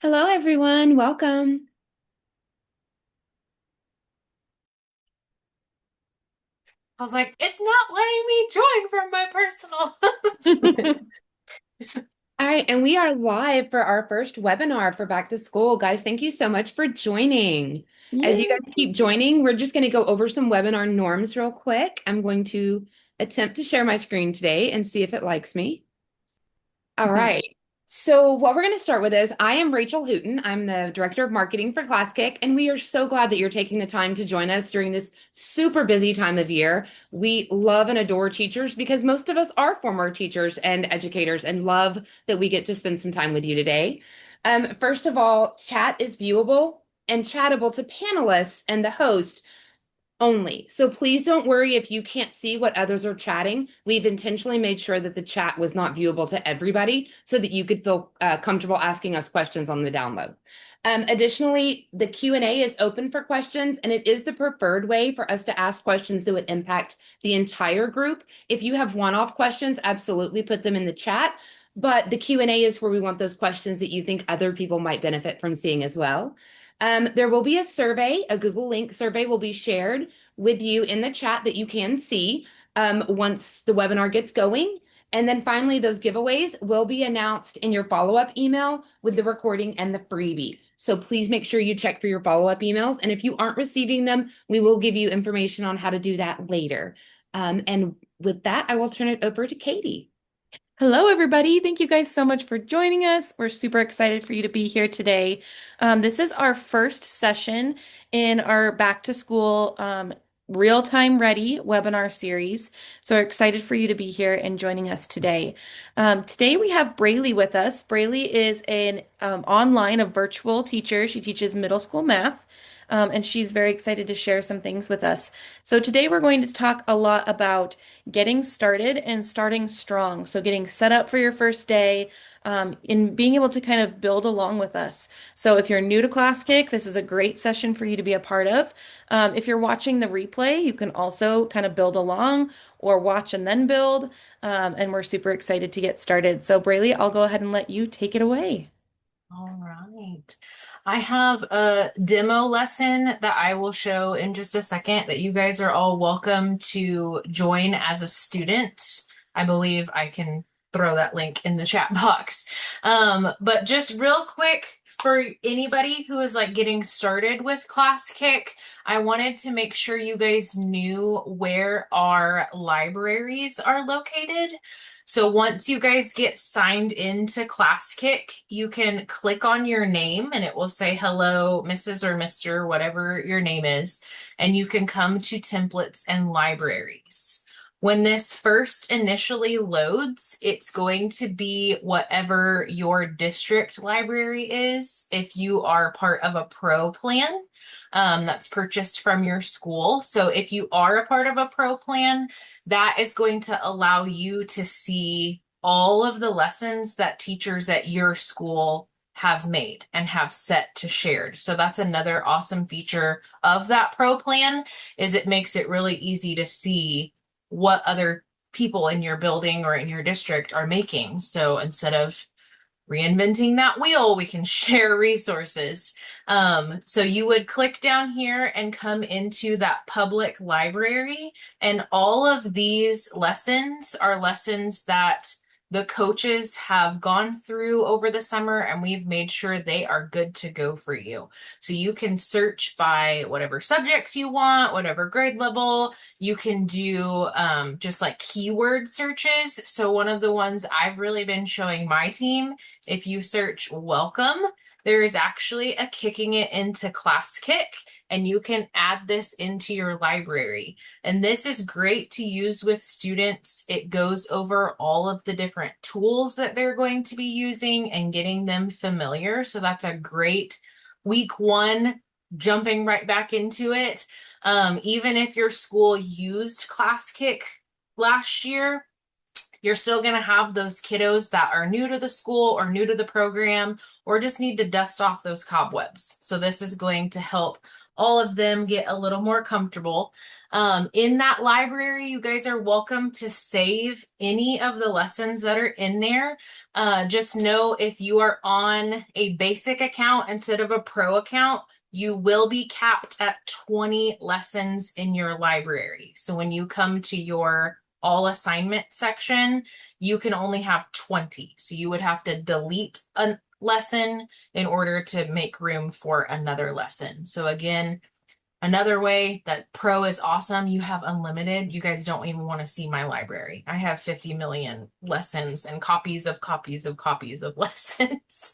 Hello, everyone. Welcome. I was like, it's not letting me join from my personal. All right, and we are live for our first webinar for back to school. Guys, thank you so much for joining. As you Yay. guys keep joining, we're just going to go over some webinar norms real quick. I'm going to attempt to share my screen today and see if it likes me. All right. So, what we're going to start with is I am Rachel Hooten. I'm the Director of Marketing for Classkick, and we are so glad that you're taking the time to join us during this super busy time of year. We love and adore teachers because most of us are former teachers and educators and love that we get to spend some time with you today. First of all, chat is viewable and chattable to panelists and the host only. So please don't worry if you can't see what others are chatting. We've intentionally made sure that the chat was not viewable to everybody so that you could feel comfortable asking us questions on the download. Additionally, the Q&A is open for questions, and it is the preferred way for us to ask questions that would impact the entire group. If you have one-off questions, absolutely put them in the chat. But the Q&A is where we want those questions that you think other people might benefit from seeing as well. There will be a survey, a Google link survey will be shared with you in the chat that you can see once the webinar gets going. And then finally, those giveaways will be announced in your follow-up email with the recording and the freebie. So please make sure you check for your follow-up emails. And if you aren't receiving them, we will give you information on how to do that later. And with that, I will turn it over to Katie. Hello, everybody. Thank you guys so much for joining us. We're super excited for you to be here today. This is our first session in our back to school real-time ready webinar series. So we're excited for you to be here and joining us today. Today we have Braylee with us. Braylee is an online, a virtual teacher. She teaches middle school math. And she's very excited to share some things with us. So today we're going to talk a lot about getting started and starting strong. So getting set up for your first day, and being able to kind of build along with us. So if you're new to Classkick, this is a great session for you to be a part of. If you're watching the replay, you can also kind of build along or watch and then build. And we're super excited to get started. So Braylee, I'll go ahead and let you take it away. All right. I have a demo lesson that I will show in just a second that you guys are all welcome to join as a student. I believe I can throw that link in the chat box. But just real quick for anybody who is like getting started with Classkick, I wanted to make sure you guys knew where our libraries are located. So once you guys get signed into Classkick, you can click on your name and it will say hello, Mrs. or Mr., whatever your name is, and you can come to templates and libraries. When this first initially loads, it's going to be whatever your district library is if you are part of a pro plan that's purchased from your school. So if you are a part of a pro plan, that is going to allow you to see all of the lessons that teachers at your school have made and have set to shared. So that's another awesome feature of that pro plan is it makes it really easy to see what other people in your building or in your district are making. So instead of reinventing that wheel, we can share resources. So you would click down here and come into that public library, and all of these lessons are lessons that the coaches have gone through over the summer, and we've made sure they are good to go for you. So you can search by whatever subject you want, whatever grade level. You can do just like keyword searches. So one of the ones I've really been showing my team, if you search welcome, there is actually a kicking it into Classkick, and you can add this into your library. And this is great to use with students. It goes over all of the different tools that they're going to be using and getting them familiar. So that's a great week one, jumping right back into it. Even if your school used Classkick last year, You're still going to have those kiddos that are new to the school or new to the program or just need to dust off those cobwebs. So this is going to help all of them get a little more comfortable. In that library, you guys are welcome to save any of the lessons that are in there. Just know if you are on a basic account instead of a pro account, you will be capped at 20 lessons in your library. So when you come to your all assignment section, you can only have 20. So you would have to delete a lesson in order to make room for another lesson. So again, another way that pro is awesome, you have unlimited. You guys don't even want to see my library. I have 50 million lessons and copies of copies of copies of lessons.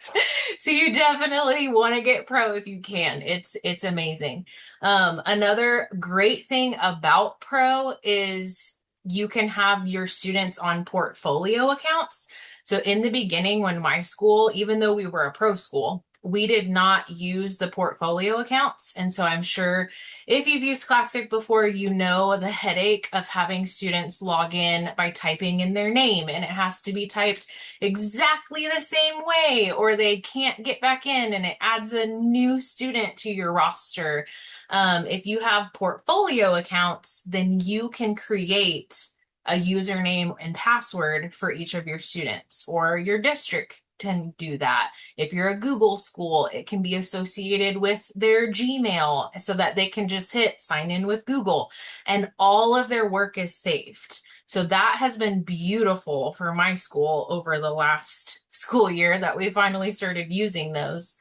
So you definitely want to get pro if you can. It's amazing. Another great thing about pro is you can have your students on portfolio accounts. So in the beginning, when my school, even though we were a pro school, we did not use the portfolio accounts. And so I'm sure if you've used Classkick before, you know the headache of having students log in by typing in their name, and it has to be typed exactly the same way, or they can't get back in and it adds a new student to your roster. If you have portfolio accounts, then you can create a username and password for each of your students, or your district can do that. If you're a Google school, it can be associated with their Gmail so that they can just hit sign in with Google and all of their work is saved. So that has been beautiful for my school over the last school year that we finally started using those.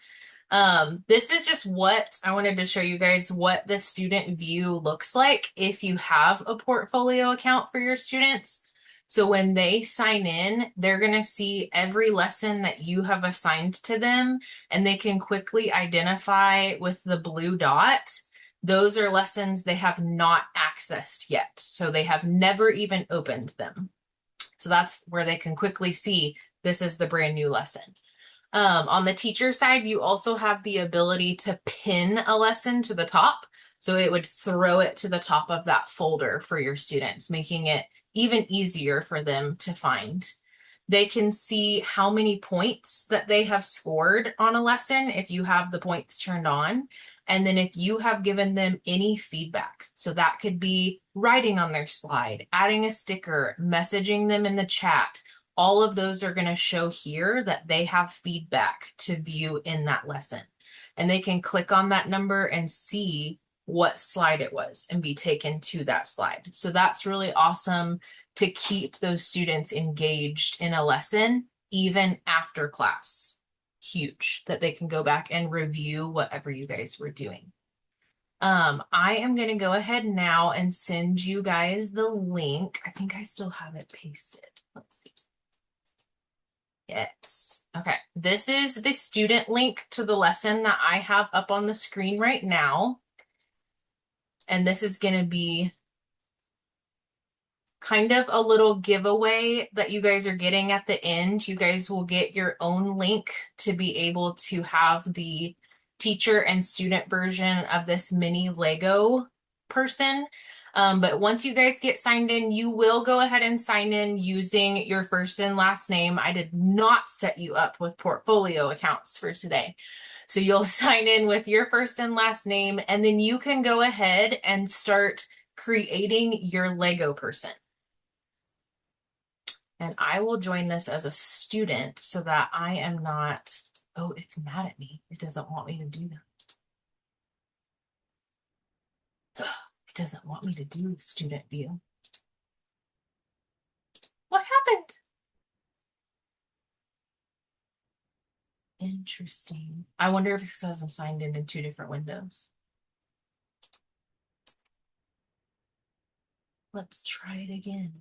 This is just what I wanted to show you guys what the student view looks like if you have a portfolio account for your students. So when they sign in, they're going to see every lesson that you have assigned to them, and they can quickly identify with the blue dot. Those are lessons they have not accessed yet. So they have never even opened them. So that's where they can quickly see this is the brand new lesson. On the teacher side, you also have the ability to pin a lesson to the top. So it would throw it to the top of that folder for your students, making it even easier for them to find. They can see how many points that they have scored on a lesson if you have the points turned on. And then if you have given them any feedback, so that could be writing on their slide, adding a sticker, messaging them in the chat, all of those are going to show here that they have feedback to view in that lesson. And they can click on that number and see what slide it was and be taken to that slide. So that's really awesome to keep those students engaged in a lesson even after class. Huge that they can go back and review whatever you guys were doing. I am going to go ahead now and send you guys the link. I think I still have it pasted. Let's see. Yes. Okay. This is the student link to the lesson that I have up on the screen right now. And this is going to be kind of a little giveaway that you guys are getting at the end. You guys will get your own link to be able to have the teacher and student version of this mini Lego person. But once you guys get signed in, you will go ahead and sign in using your first and last name. I did not set you up with portfolio accounts for today. So you'll sign in with your first and last name, and then you can go ahead and start creating your Lego person. And I will join this as a student so that I am not, oh, it's mad at me. It doesn't want me to do that. It doesn't want me to do student view. What happened? Interesting. I wonder if it says I'm signed in two different windows. Let's try it again.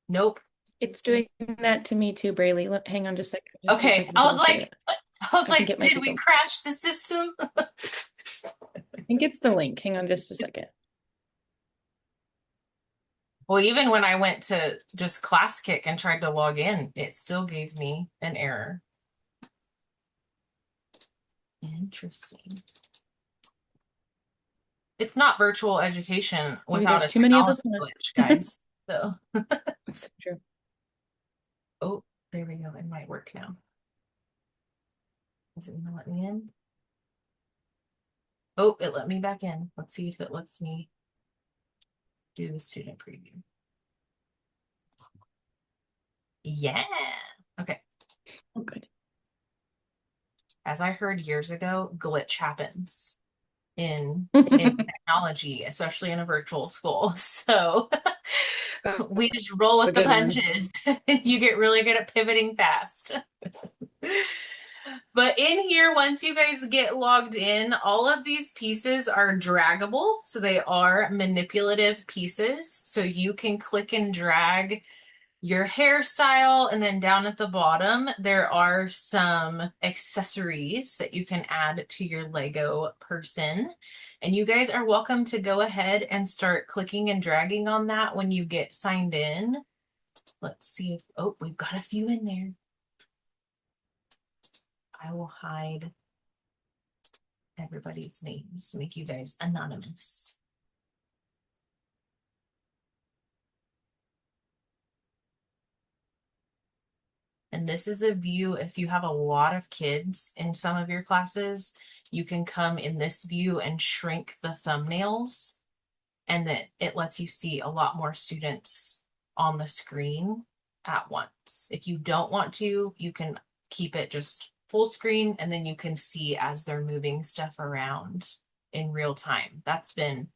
Nope. It's doing that to me too, Braylee. Hang on just a second. Just see if Okay. can double-check it. I was like, it might did be we the- crash the system? I think it's the link. Hang on just a second. Well, even when I went to just Classkick and tried to log in, it still gave me an error. Interesting. It's not virtual education Maybe without there's a too many of us. technology glitch, guys. So, That's so true. oh, there we go. It might work now. Is it gonna let me in? Oh, it let me back in. Let's see if it lets me do the student preview. Yeah. Okay. Oh, good. As I heard years ago, glitch happens in technology, especially in a virtual school. So we just roll A with the good one. punches. You get really good at pivoting fast. But in here, once you guys get logged in, all of these pieces are draggable. So they are manipulative pieces. So you can click and drag your hairstyle, and then down at the bottom, there are some accessories that you can add to your Lego person. And you guys are welcome to go ahead and start clicking and dragging on that when you get signed in. Let's see if, oh, we've got a few in there. I will hide everybody's names to make you guys anonymous. And this is a view, if you have a lot of kids in some of your classes, you can come in this view and shrink the thumbnails, and that it lets you see a lot more students on the screen at once. If you don't want to, you can keep it just full screen, and then you can see as they're moving stuff around in real time. That's been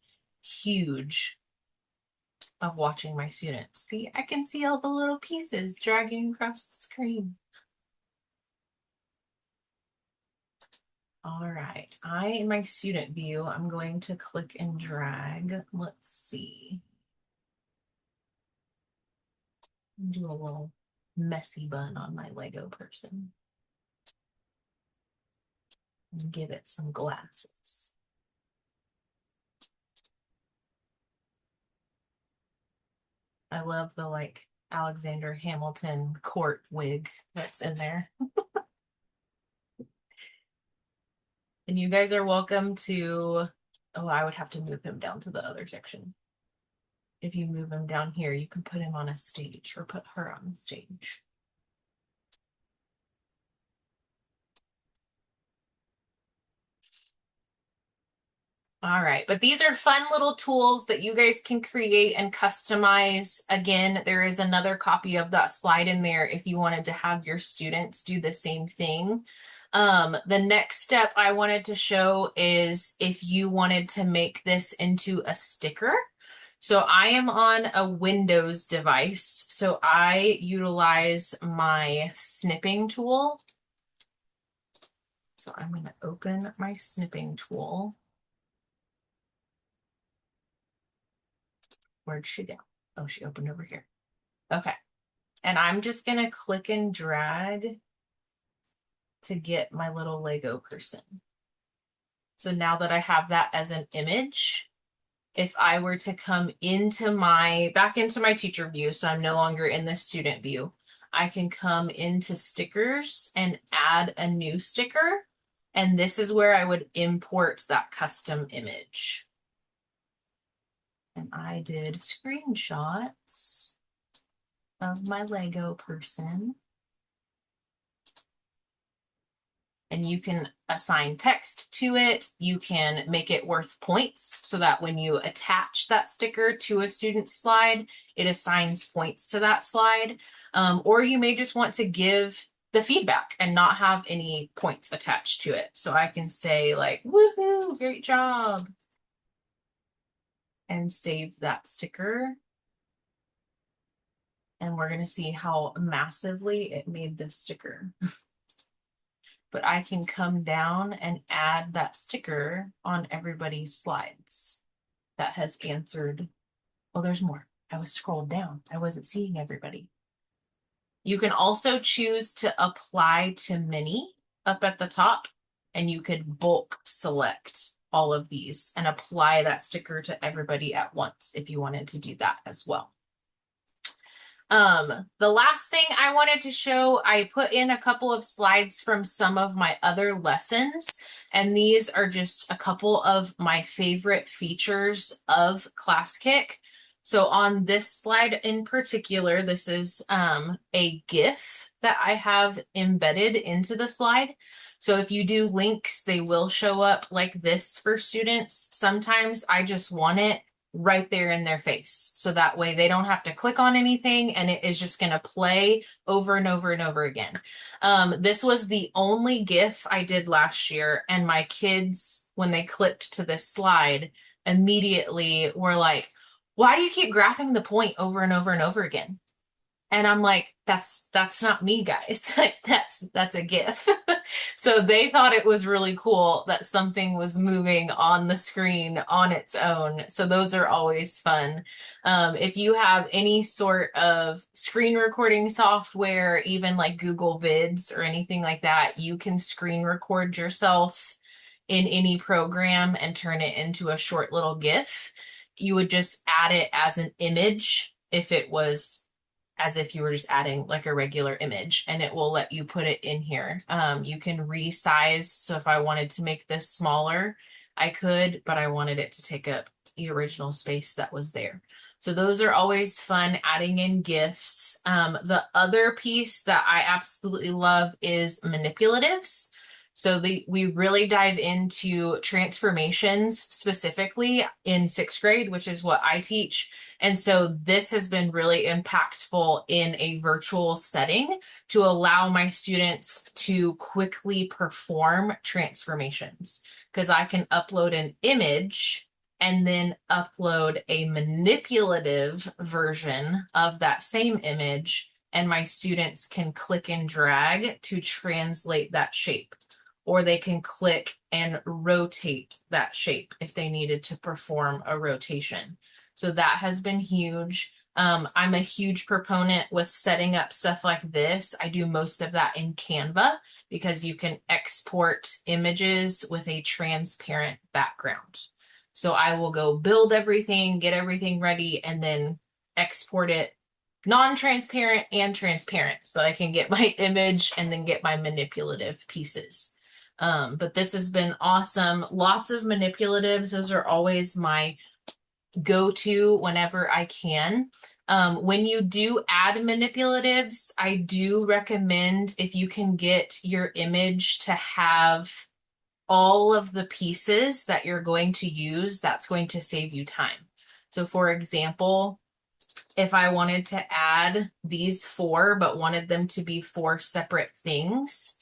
huge of watching my students. See, I can see all the little pieces dragging across the screen. All right, in my student view, I'm going to click and drag. Let's see. Do a little messy bun on my Lego person. And give it some glasses. I love the like Alexander Hamilton court wig that's in there. And you guys are welcome to, oh, I would have to move him down to the other section. If you move him down here, you can put him on a stage or put her on a stage. All right, but these are fun little tools that you guys can create and customize. Again, there is another copy of that slide in there if you wanted to have your students do the same thing. The next step I wanted to show is if you wanted to make this into a sticker. So I am on a Windows device, so I utilize my snipping tool. So I'm going to open my snipping tool. Where'd she go? Oh, she opened over here. Okay. And I'm just going to click and drag to get my little Lego person. So now that I have that as an image, if I were to come into back into my teacher view, so I'm no longer in the student view, I can come into stickers and add a new sticker. And this is where I would import that custom image. And I did screenshots of my Lego person. And you can assign text to it. You can make it worth points so that when you attach that sticker to a student's slide, it assigns points to that slide. Or you may just want to give the feedback and not have any points attached to it. So I can say like, woohoo, great job. And save that sticker. And we're going to see how massively it made this sticker. But I can come down and add that sticker on everybody's slides that has answered. Oh, there's more. I was scrolled down. I wasn't seeing everybody. You can also choose to apply to many up at the top, and you could bulk select all of these and apply that sticker to everybody at once if you wanted to do that as well. The last thing I wanted to show, I put in a couple of slides from some of my other lessons, and these are just a couple of my favorite features of Classkick. So on this slide in particular, this is a GIF that I have embedded into the slide. So if you do links, they will show up like this for students. Sometimes I just want it right there in their face. So that way they don't have to click on anything and it is just going to play over and over and over again. This was the only GIF I did last year, and my kids, when they clicked to this slide, immediately were like, why do you keep graphing the point over and over and over again? And I'm like, that's not me, guys. Like that's a GIF. So they thought it was really cool that something was moving on the screen on its own. So those are always fun. If you have any sort of screen recording software, even like Google Vids or anything like that, you can screen record yourself in any program and turn it into a short little GIF. You would just add it as an image if it was as if you were just adding like a regular image, and it will let you put it in here. You can resize. So if I wanted to make this smaller, I could, but I wanted it to take up the original space that was there. So those are always fun, adding in GIFs. The other piece that I absolutely love is manipulatives. So we really dive into transformations specifically in sixth grade, which is what I teach. And so this has been really impactful in a virtual setting to allow my students to quickly perform transformations, because I can upload an image and then upload a manipulative version of that same image, and my students can click and drag to translate that shape. Or they can click and rotate that shape if they needed to perform a rotation. So that has been huge. I'm a huge proponent with setting up stuff like this. I do most of that in Canva because you can export images with a transparent background. So I will go build everything, get everything ready, and then export it non-transparent and transparent so I can get my image and then get my manipulative pieces. But this has been awesome. Lots of manipulatives. Those are always my go-to whenever I can. When you do add manipulatives, I do recommend, if you can get your image to have all of the pieces that you're going to use, that's going to save you time. So for example, if I wanted to add these four, but wanted them to be four separate things,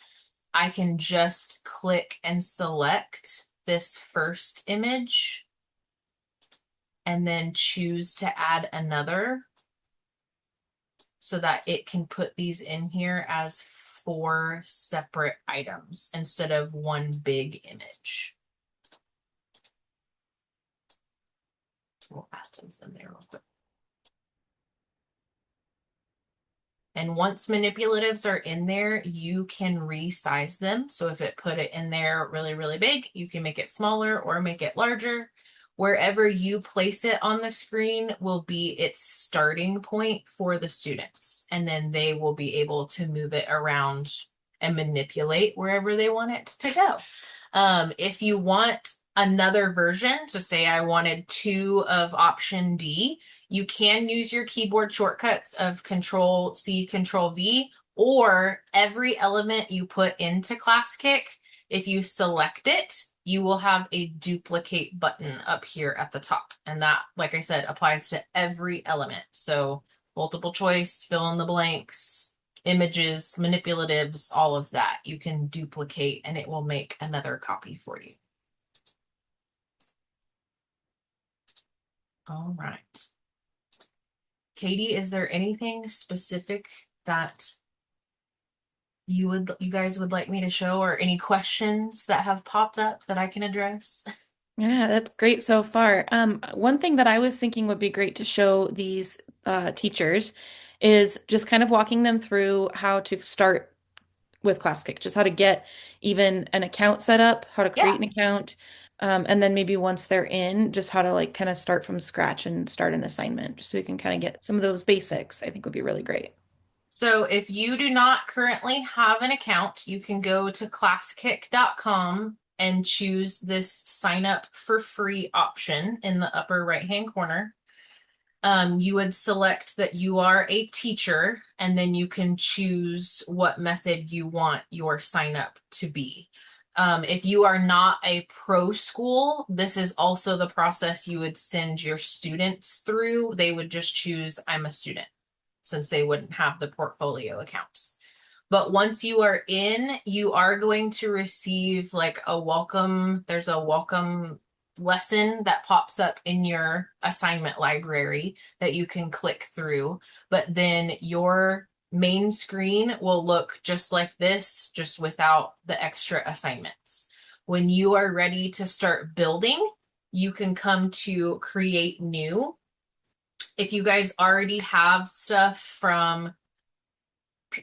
I can just click and select this first image and then choose to add another so that it can put these in here as four separate items instead of one big image. We'll add those in there real quick. And once manipulatives are in there, you can resize them. So if it put it in there really, really big, you can make it smaller or make it larger. Wherever you place it on the screen will be its starting point for the students. And then they will be able to move it around and manipulate wherever they want it to go. If you want another version, so say I wanted 2 of option D, you can use your keyboard shortcuts of Control C, Control V, or every element you put into Classkick, if you select it, you will have a duplicate button up here at the top. And that, like I said, applies to every element. So multiple choice, fill in the blanks, images, manipulatives, all of that. You can duplicate and it will make another copy for you. All right. Katie, is there anything specific that you guys would like me to show, or any questions that have popped up that I can address? Yeah, that's great so far. One thing that I was thinking would be great to show these teachers is just kind of walking them through how to start with Classkick, just how to get even an account set up, how to create Yeah. an account, and then maybe once they're in, just how to like kind of start from scratch and start an assignment, just so you can kind of get some of those basics, I think would be really great. So if you do not currently have an account, you can go to classkick.com and choose this sign up for free option in the upper right hand corner. You would select that you are a teacher, and then you can choose what method you want your sign up to be. If you are not a pro school, this is also the process you would send your students through. They would just choose, I'm a student, since they wouldn't have the portfolio accounts. But once you are in, you are going to receive like a welcome, there's a welcome lesson that pops up in your assignment library that you can click through. But then your main screen will look just like this, just without the extra assignments. When you are ready to start building, you can come to create new. If you guys already have stuff from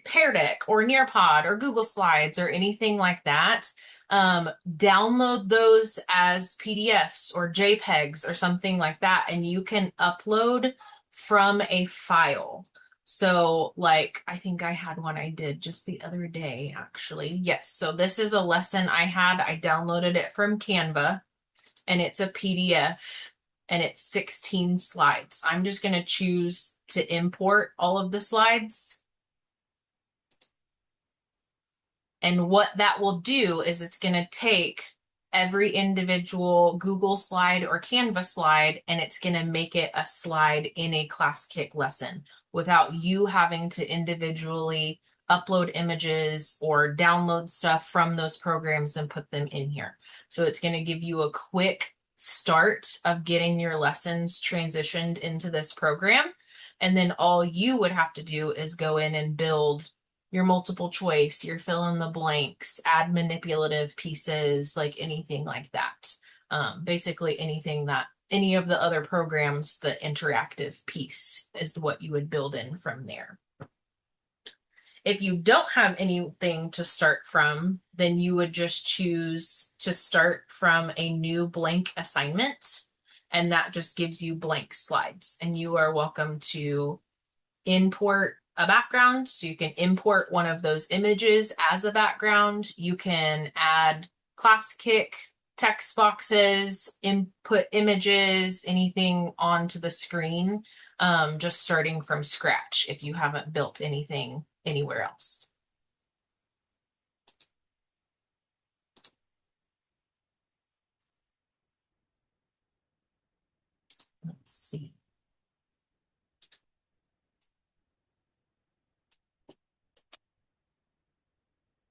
Pear Deck or Nearpod or Google Slides or anything like that, download those as PDFs or JPEGs or something like that, and you can upload from a file. So, like, I think I had one I did just the other day, actually. Yes, so this is a lesson I had. I downloaded it from Canva, and it's a PDF, and it's 16 slides. I'm just going to choose to import all of the slides. And what that will do is it's going to take every individual Google slide or Canva slide, and it's going to make it a slide in a Classkick lesson without you having to individually upload images or download stuff from those programs and put them in here. So it's going to give you a quick start of getting your lessons transitioned into this program. And then all you would have to do is go in and build your multiple choice, your fill in the blanks, add manipulative pieces, like anything like that. Basically anything that any of the other programs, the interactive piece is what you would build in from there. If you don't have anything to start from, then you would just choose to start from a new blank assignment, and that just gives you blank slides. And you are welcome to import a background. So you can import one of those images as a background. You can add Classkick text boxes, input images, anything onto the screen, just starting from scratch if you haven't built anything anywhere else. Let's see.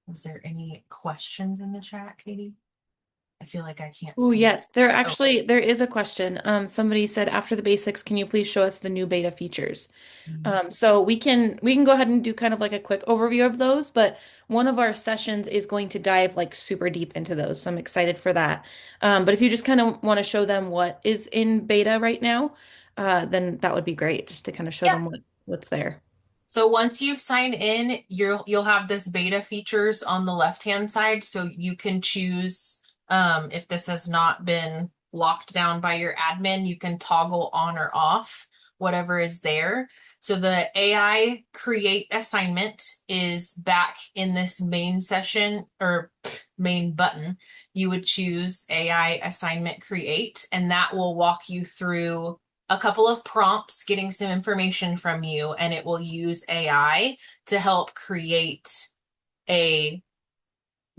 Was there any questions in the chat, Katie? I feel like I can't Oh, see. yes. There is a question. Somebody said, after the basics, can you please show us the new beta features? So we can go ahead and do kind of like a quick overview of those, but one of our sessions is going to dive like super deep into those. So I'm excited for that. But if you just kind of want to show them what is in beta right now, then that would be great, just to kind of show Yeah. them what's there. So once you've signed in, you'll have this beta features on the left-hand side. So you can choose, if this has not been locked down by your admin, you can toggle on or off whatever is there. So the AI create assignment is back in this main session or main button. You would choose AI assignment create, and that will walk you through a couple of prompts, getting some information from you, and it will use AI to help create a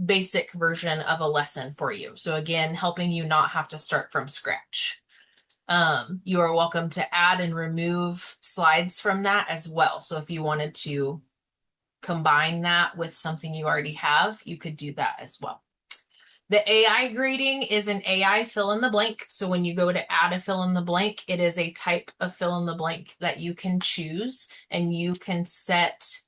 basic version of a lesson for you. So again, helping you not have to start from scratch. You are welcome to add and remove slides from that as well. So if you wanted to combine that with something you already have, you could do that as well. The AI grading is an AI fill in the blank. So when you go to add a fill in the blank, it is a type of fill in the blank that you can choose, and you can set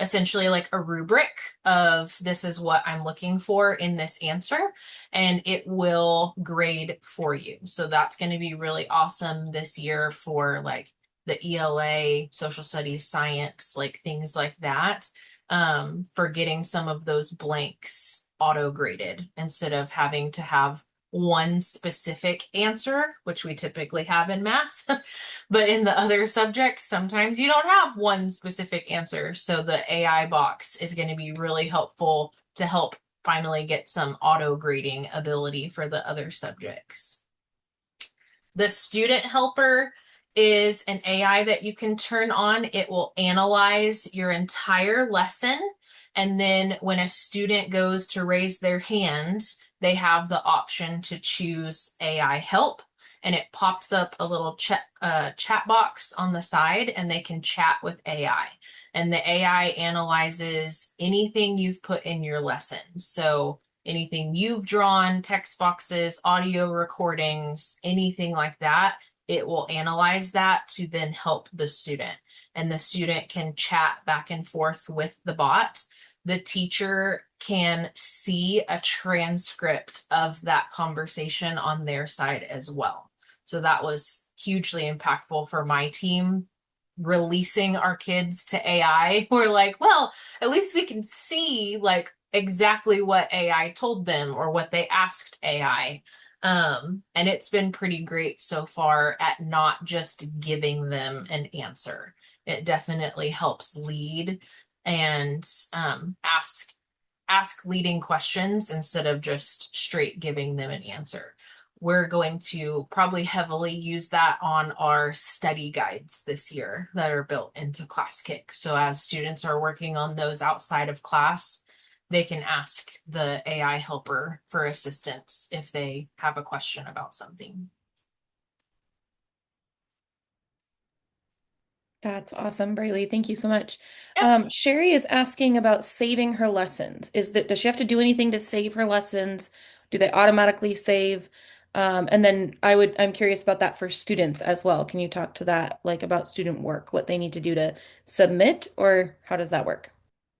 essentially like a rubric of this is what I'm looking for in this answer, and it will grade for you. So that's going to be really awesome this year for like the ELA, social studies, science, like things like that, for getting some of those blanks auto graded instead of having to have one specific answer, which we typically have in math. But in the other subjects, sometimes you don't have one specific answer. So the AI box is going to be really helpful to help finally get some auto grading ability for the other subjects. The student helper is an AI that you can turn on. It will analyze your entire lesson. And then when a student goes to raise their hand, they have the option to choose AI help. And it pops up a little chat box on the side, and they can chat with AI. And the AI analyzes anything you've put in your lesson. So anything you've drawn, text boxes, audio recordings, anything like that, it will analyze that to then help the student. And the student can chat back and forth with the bot. The teacher can see a transcript of that conversation on their side as well. So that was hugely impactful for my team. Releasing our kids to AI, we're like, well, at least we can see like exactly what AI told them or what they asked AI. And it's been pretty great so far at not just giving them an answer. It definitely helps lead and ask leading questions instead of just straight giving them an answer. We're going to probably heavily use that on our study guides this year that are built into Classkick. So as students are working on those outside of class, they can ask the AI helper for assistance if they have a question about something. That's awesome, Braylee. Thank you so much. Yeah. Sherry is asking about saving her lessons. Does she have to do anything to save her lessons? Do they automatically save? And then I'm curious about that for students as well. Can you talk to that, like about student work, what they need to do to submit, or how does that work?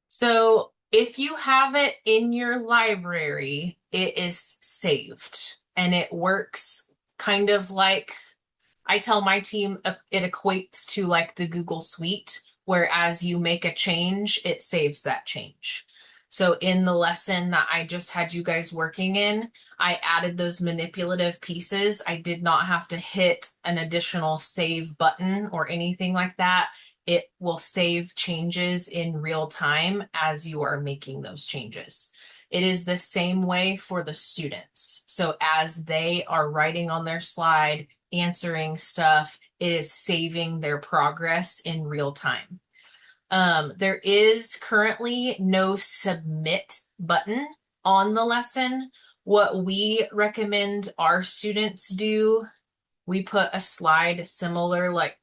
So if you have it in your library, it is saved and it works kind of like I tell my team it equates to like the Google Suite, where as you make a change, it saves that change. So in the lesson that I just had you guys working in, I added those manipulative pieces. I did not have to hit an additional save button or anything like that. It will save changes in real time as you are making those changes. It is the same way for the students. So as they are writing on their slide, answering stuff, it is saving their progress in real time. There is currently no submit button on the lesson. What we recommend our students do, we put a slide similar like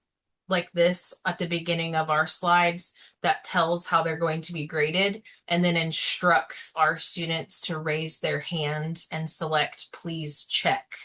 this at the beginning of our slides that tells how they're going to be graded and then instructs our students to raise their hand and select please check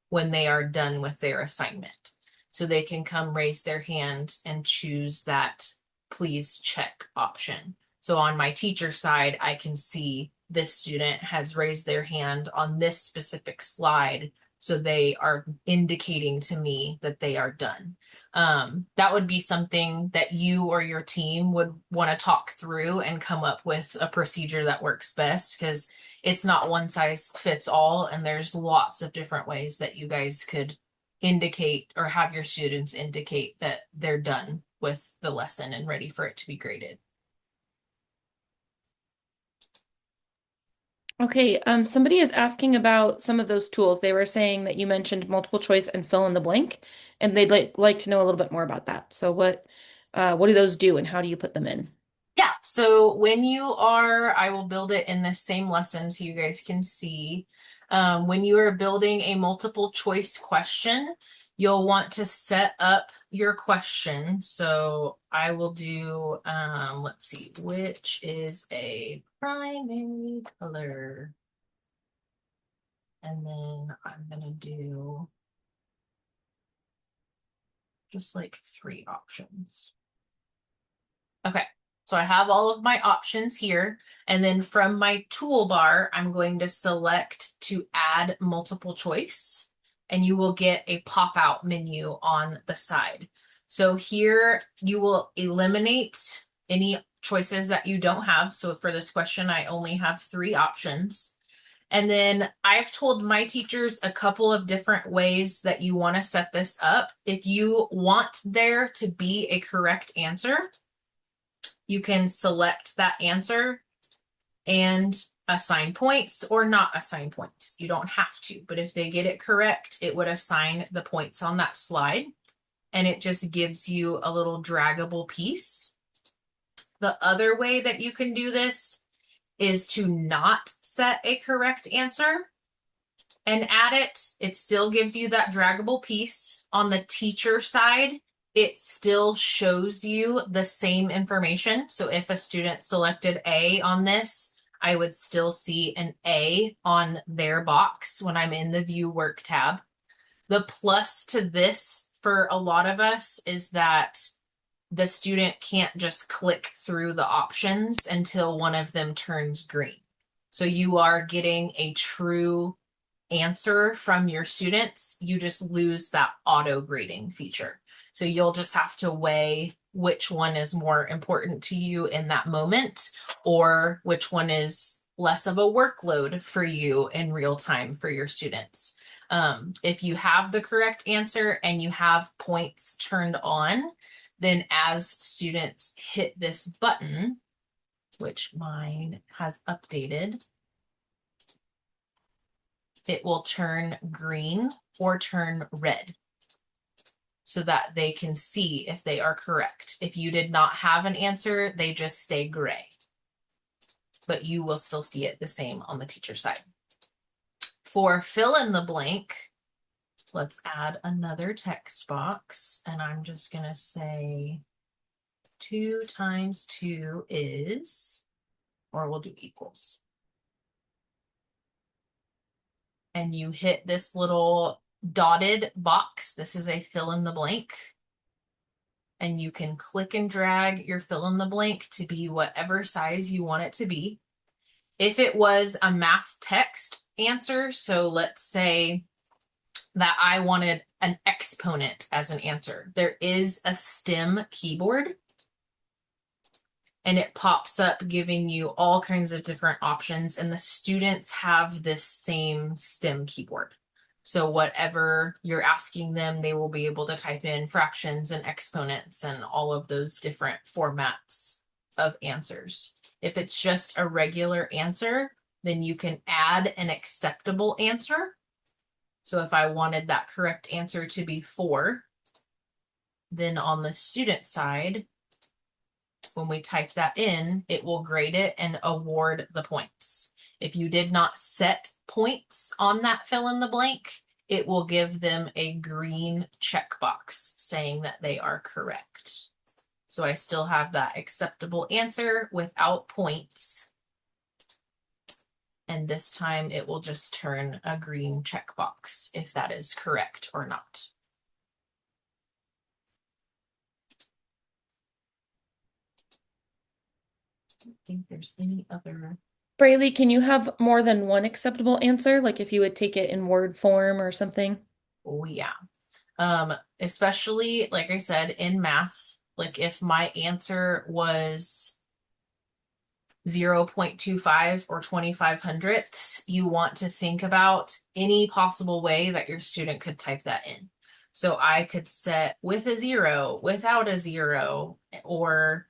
when they are done with their assignment. So they can come raise their hand and choose that please check option. So on my teacher side, I can see this student has raised their hand on this specific slide. So they are indicating to me that they are done. That would be something that you or your team would want to talk through and come up with a procedure that works best because it's not one size fits all, and there's lots of different ways that you guys could indicate or have your students indicate that they're done with the lesson and ready for it to be graded. Okay, somebody is asking about some of those tools. They were saying that you mentioned multiple choice and fill in the blank, and they'd like to know a little bit more about that. So what do those do and how do you put them in? Yeah, so when you are, I will build it in the same lesson so you guys can see. When you are building a multiple choice question, you'll want to set up your question. So I will do, let's see, which is a primary color? And then I'm gonna do just like 3 options. Okay, so I have all of my options here. And then from my toolbar, I'm going to select to add multiple choice. And you will get a pop-out menu on the side. So here you will eliminate any choices that you don't have. So for this question, I only have 3 options. And then I've told my teachers a couple of different ways that you want to set this up. If you want there to be a correct answer, you can select that answer and assign points or not assign points. You don't have to, but if they get it correct, it would assign the points on that slide. and it just gives you a little draggable piece. The other way that you can do this is to not set a correct answer and add it. It still gives you that draggable piece. On the teacher side, it still shows you the same information. So if a student selected A on this, I would still see an A on their box when I'm in the View Work tab. The plus to this for a lot of us is that the student can't just click through the options until one of them turns green. So you are getting a true answer from your students. You just lose that auto grading feature. So you'll just have to weigh which one is more important to you in that moment, or which one is less of a workload for you in real time for your students. If you have the correct answer and you have points turned on, then as students hit this button, which mine has updated, it will turn green or turn red so that they can see if they are correct. If you did not have an answer, they just stay gray, but you will still see it the same on the teacher side. For fill in the blank, let's add another text box, and I'm just going to say 2 times 2 is, or we'll do equals. And you hit this little dotted box. This is a fill in the blank. And you can click and drag your fill in the blank to be whatever size you want it to be. If it was a math text answer, so let's say that I wanted an exponent as an answer, there is a STEM keyboard, and it pops up giving you all kinds of different options, and the students have this same STEM keyboard. So whatever you're asking them, they will be able to type in fractions and exponents and all of those different formats of answers. If it's just a regular answer, then you can add an acceptable answer. So if I wanted that correct answer to be 4, then on the student side, when we type that in, it will grade it and award the points. If you did not set points on that fill in the blank, it will give them a green checkbox saying that they are correct. So I still have that acceptable answer without points. And this time it will just turn a green checkbox if that is correct or not. I don't think there's any other. Braylee, can you have more than one acceptable answer? Like if you would take it in word form or something? Oh yeah. Especially like I said in math, like if my answer was 0.25 or 25 hundredths, you want to think about any possible way that your student could type that in. So I could set with a 0, without a 0, or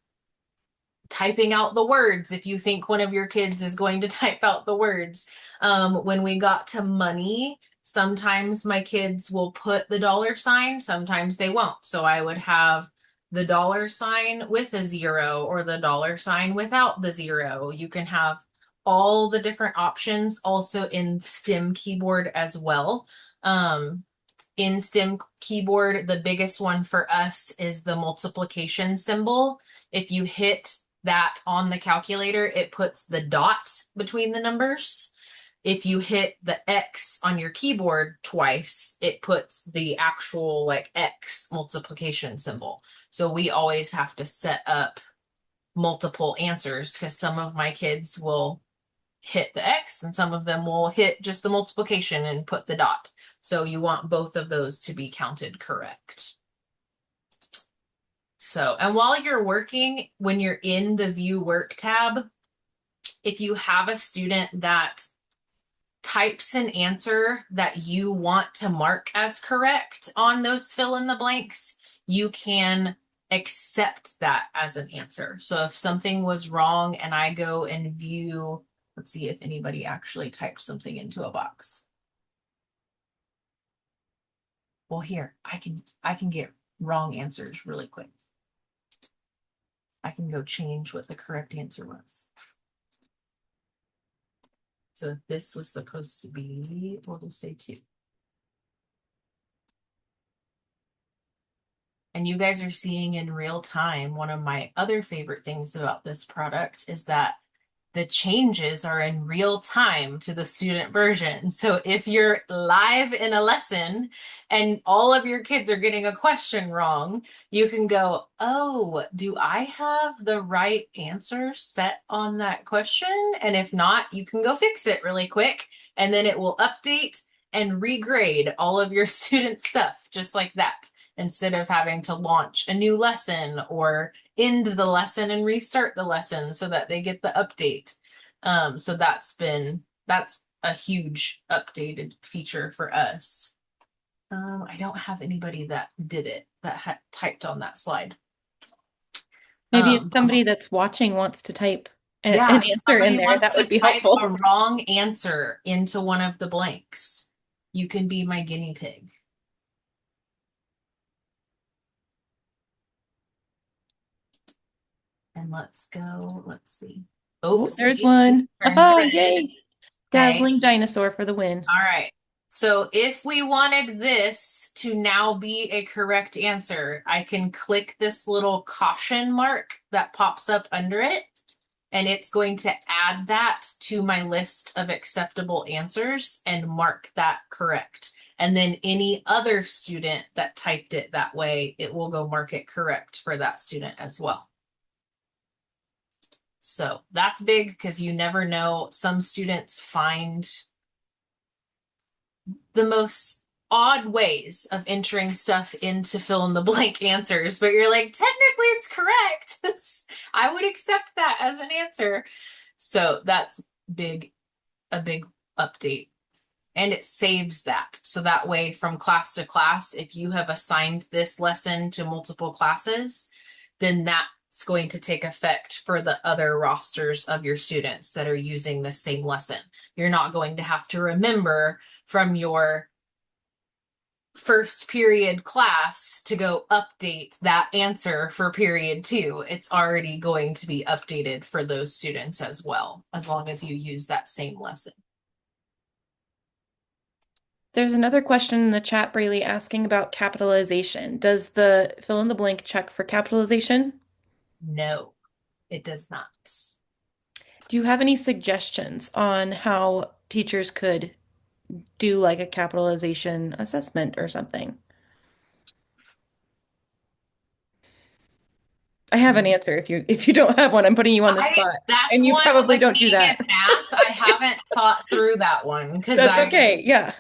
typing out the words if you think one of your kids is going to type out the words. When we got to money, sometimes my kids will put the $sign, sometimes they won't. So I would have the $sign with a 0 or the $sign without the 0. You can have all the different options also in STEM keyboard as well. In STEM keyboard, the biggest one for us is the multiplication symbol. If you hit that on the calculator, it puts the dot between the numbers. If you hit the X on your keyboard twice, it puts the actual like X multiplication symbol. So we always have to set up multiple answers because some of my kids will hit the X and some of them will hit just the multiplication and put the dot. So you want both of those to be counted correct. So, and while you're working, when you're in the View Work tab, if you have a student that types an answer that you want to mark as correct on those fill in the blanks, you can accept that as an answer. So if something was wrong and I go and view, let's see if anybody actually typed something into a box. Well, here, I can get wrong answers really quick. I can go change what the correct answer was. So this was supposed to be, we'll just say 2. And you guys are seeing in real time, one of my other favorite things about this product is that the changes are in real time to the student version. So if you're live in a lesson and all of your kids are getting a question wrong, you can go, oh, do I have the right answer set on that question? And if not, you can go fix it really quick, and then it will update and regrade all of your student stuff just like that, instead of having to launch a new lesson or end the lesson and restart the lesson so that they get the update. So that's a huge updated feature for us. I don't have anybody that did it that had typed on that slide. Maybe if Um, somebody that's watching wants to type an yeah, if answer in somebody there, wants that to would be type a helpful. wrong answer into one of the blanks, you can be my guinea pig. And let's go, let's see. Oh, Oops, there's it one. turned Haha, red. yay. Okay. Dazzling dinosaur for the win. All right. So if we wanted this to now be a correct answer, I can click this little caution mark that pops up under it, and it's going to add that to my list of acceptable answers and mark that correct. And then any other student that typed it that way, it will go mark it correct for that student as well. So that's big because you never know. Some students find the most odd ways of entering stuff into fill in the blank answers, but you're like, technically it's correct. I would accept that as an answer. So that's big, a big update. And it saves that. So that way, from class to class, if you have assigned this lesson to multiple classes, then that's going to take effect for the other rosters of your students that are using the same lesson. You're not going to have to remember from your first period class to go update that answer for period 2. It's already going to be updated for those students as well, as long as you use that same lesson. There's another question in the chat, Braylee, asking about capitalization. Does the fill in the blank check for capitalization? No, it does not. Do you have any suggestions on how teachers could do like a capitalization assessment or something? I have an answer if you don't have one. I'm putting you on the spot. That's And you one probably with don't do being in that. math. I haven't thought through that one because That's okay. Yeah.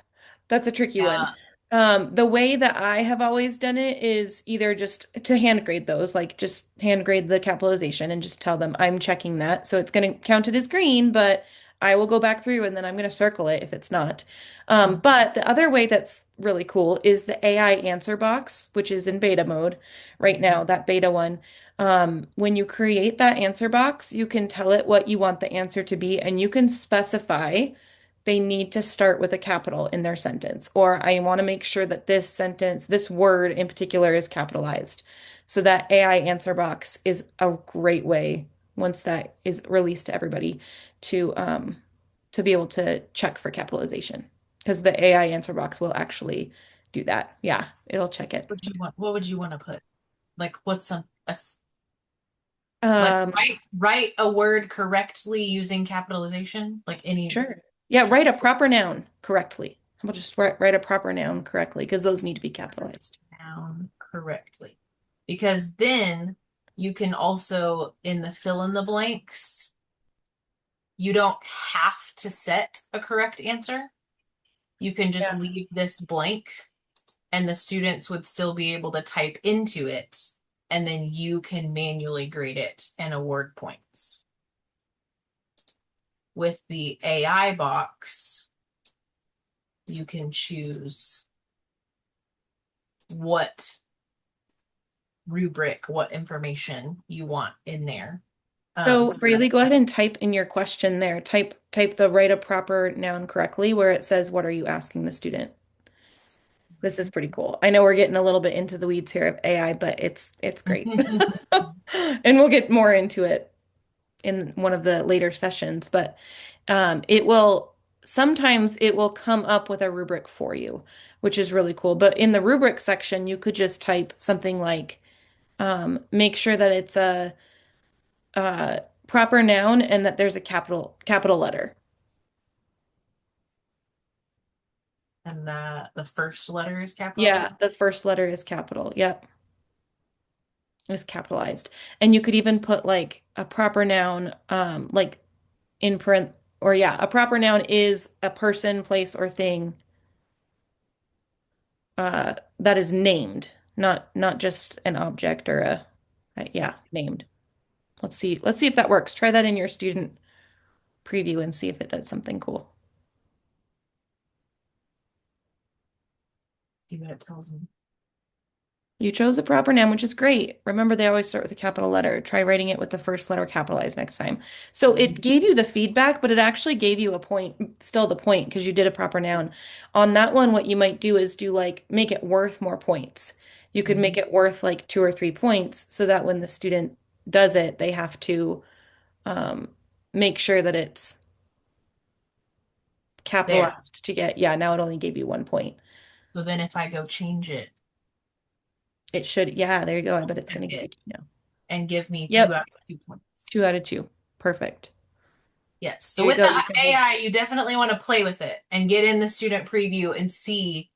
That's a tricky one. yeah. The way that I have always done it is either just to hand grade those, like just hand grade the capitalization and just tell them I'm checking that. So it's going to count it as green, but I will go back through and then I'm going to circle it if it's not. But the other way that's really cool is the AI answer box, which is in beta mode right now, that beta one. When you create that answer box, you can tell it what you want the answer to be, and you can specify they need to start with a capital in their sentence, or I want to make sure that this sentence, this word in particular, is capitalized. So that AI answer box is a great way, once that is released to everybody, to be able to check for capitalization, because the AI answer box will actually do that. Yeah, it'll check it. What would you want to put? Like what's like Um, write a word correctly using capitalization? Like any sure. Yeah, write a proper noun correctly. We'll just write a proper noun correctly because those need to be capitalized. noun correctly. Because then you can also, in the fill in the blanks, you don't have to set a correct answer. You can just Yeah. leave this blank, and the students would still be able to type into it, and then you can manually grade it and award points. With the AI box, you can choose what rubric, what information you want in there. So, For that. Braylee, go ahead and type in your question there. Type the write a proper noun correctly where it says, what are you asking the student? This is pretty cool. I know we're getting a little bit into the weeds here of AI, but it's great. And we'll get more into it in one of the later sessions, but it will sometimes it will come up with a rubric for you, which is really cool. But in the rubric section, you could just type something like make sure that it's a proper noun and that there's a capital letter. And the first letter is capital. Yeah, the first letter is capital. Yep, is capitalized. And you could even put like a proper noun, like in print, or yeah, a proper noun is a person, place, or thing that is named, not just an object or Yeah. yeah, named. Let's see if that works. Try that in your student preview and see if it does something cool. See what it tells me. You chose a proper noun, which is great. Remember, they always start with a capital letter. Try writing it with the first letter capitalized next time. So it gave you the feedback, but it actually gave you a point, still the point, because you did a proper noun. On that one, what you might do is do like make it worth more points. You could make Mhm. it worth like 2 or 3 points so that when the student does it, they have to um, make sure that it's There. capitalized to get, yeah, now it only gave you 1 point. So then if I go change it, It should, yeah, there you go. I bet it's check going to give you it two now. and give me two Yep, out of 2 points. 2 out of 2. Perfect. Yes. So There you with go. the You can hold. AI, you definitely want to play with it and get in the student preview and see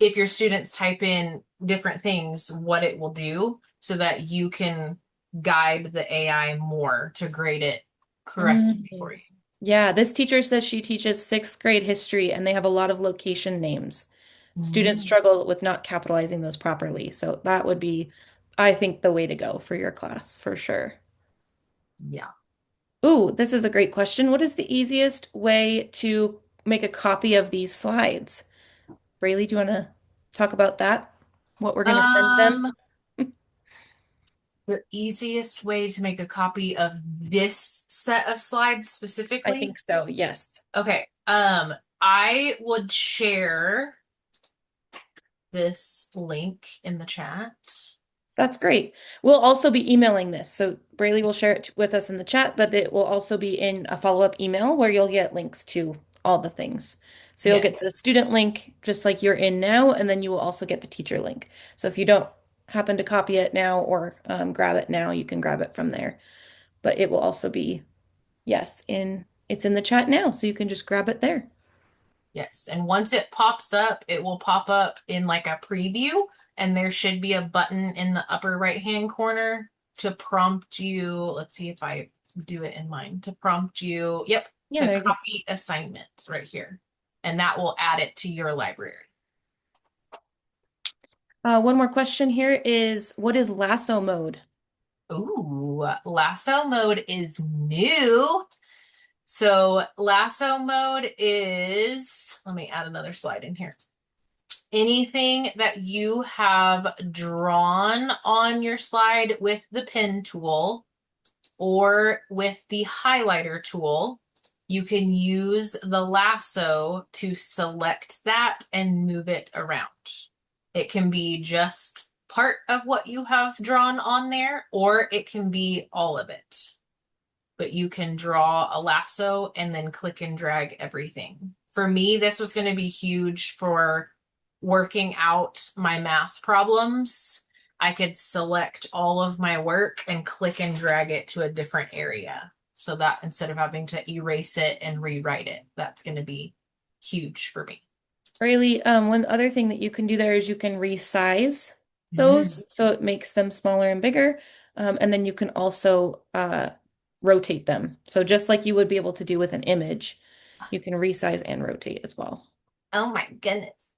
if your students type in different things, what it will do so that you can guide the AI more to grade it correctly for Mhm. you. Yeah, this teacher says she teaches sixth grade history and they have a lot of location names. Students Mm, struggle with not capitalizing those properly. So that would be, I think, the way to go for your class for sure. yeah. Ooh, this is a great question. What is the easiest way to make a copy of these slides? Braylee, do you want to talk about that? What we're going to send them? Um, the easiest way to make a copy of this set of slides I specifically. think so, yes. Okay. I would share this link in the chat. That's great. We'll also be emailing this. So Braylee will share it with us in the chat, but it will also be in a follow-up email where you'll get links to all the things. So you'll Yeah. get the student link just like you're in now, and then you will also get the teacher link. So if you don't happen to copy it now or grab it now, you can grab it from there. But it will also be, yes, it's in the chat now, so you can just grab it there. Yes. And once it pops up, it will pop up in like a preview, and there should be a button in the upper right-hand corner to prompt you. Let's see if I do it in mine to prompt you. Yep, Yeah, to there you go. copy assignment right here. And that will add it to your library. One more question here is, what is lasso mode? Ooh, lasso mode is new. So lasso mode is, let me add another slide in here. Anything that you have drawn on your slide with the pen tool or with the highlighter tool, you can use the lasso to select that and move it around. It can be just part of what you have drawn on there, or it can be all of it. But you can draw a lasso and then click and drag everything. For me, this was going to be huge for working out my math problems. I could select all of my work and click and drag it to a different area. So that instead of having to erase it and rewrite it, that's going to be huge for me. Really, one other thing that you can do there is you can resize Mm. those so it makes them smaller and bigger. And then you can also rotate them. So just like you would be able to do with an image, you can resize and rotate as well. Oh my goodness.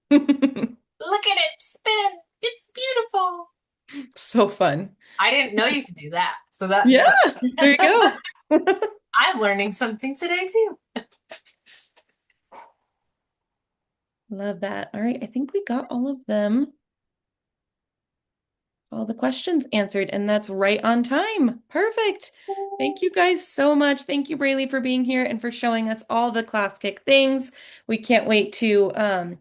Look at it spin. It's beautiful. So fun. I didn't know you could do that. So Yeah, there you go. I'm learning something today too. Love that. All right, I think we got all of them. all the questions answered, and that's right on time. Perfect. Thank you guys so much. Thank you, Braylee, for being here and for showing us all the Classkick things. We can't wait to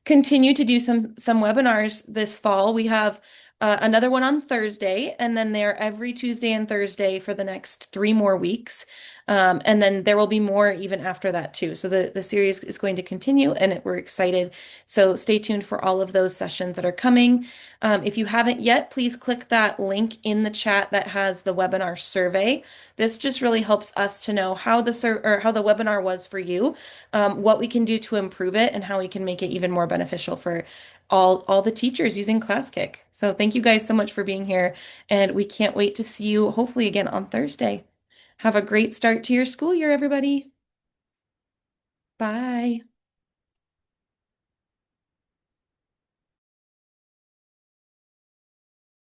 continue to do some webinars this fall. We have another one on Thursday, and then they're every Tuesday and Thursday for the next 3 more weeks. And then there will be more even after that too. So the series is going to continue, and we're excited. So stay tuned for all of those sessions that are coming. If you haven't yet, please click that link in the chat that has the webinar survey. This just really helps us to know how how the webinar was for you, what we can do to improve it, and how we can make it even more beneficial for all the teachers using Classkick. So thank you guys so much for being here, and we can't wait to see you hopefully again on Thursday. Have a great start to your school year, everybody. Bye.